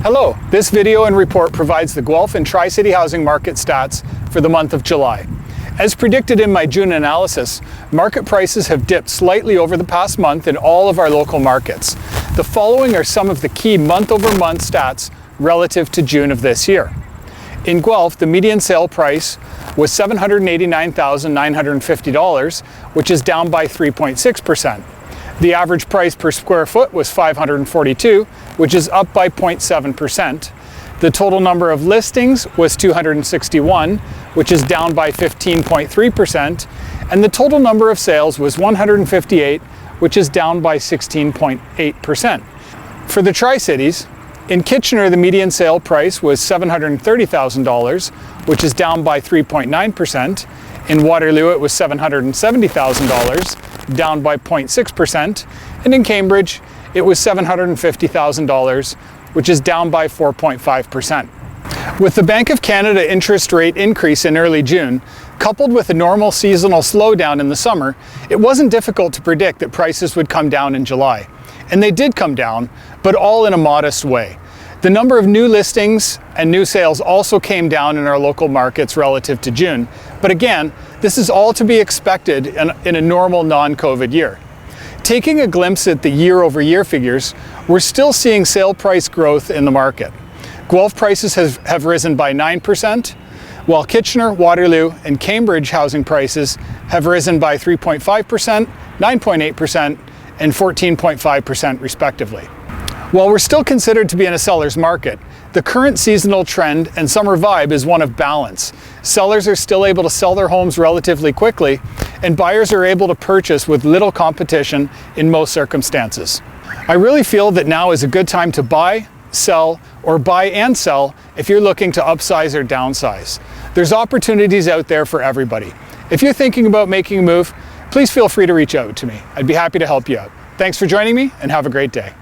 Hello, this video and report provides the Guelph and Tri-City housing market stats for the month of July. As predicted in my June analysis, market prices have dipped slightly over the past month in all of our local markets. The following are some of the key month-over-month stats relative to June of this year. In Guelph, the median sale price was $789,950, which is down by 3.6%. The average price per square foot was $542, which is up by 0.7%. The total number of listings was 261, which is down by 15.3%, and the total number of sales was 158, which is down by 16.8%. For the Tri-Cities, in Kitchener, the median sale price was $730,000, which is down by 3.9%. In Waterloo, it was $770,000, down by 0.6%. And in Cambridge, it was $750,000, which is down by 4.5%. With the Bank of Canada interest rate increase in early June, coupled with a normal seasonal slowdown in the summer, it wasn't difficult to predict that prices would come down in July. And they did come down, but all in a modest way. The number of new listings and new sales also came down in our local markets relative to June. But again, this is all to be expected in a normal non-COVID year. Taking a glimpse at the year-over-year figures, we're still seeing sale price growth in the market. Guelph prices have risen by 9%, while Kitchener, Waterloo, and Cambridge housing prices have risen by 3.5%, 9.8%, and 14.5% respectively. While we're still considered to be in a seller's market, the current seasonal trend and summer vibe is one of balance. Sellers are still able to sell their homes relatively quickly, and buyers are able to purchase with little competition in most circumstances. I really feel that now is a good time to buy, sell, or buy and sell if you're looking to upsize or downsize. There's opportunities out there for everybody. If you're thinking about making a move, please feel free to reach out to me. I'd be happy to help you out. Thanks for joining me, and have a great day.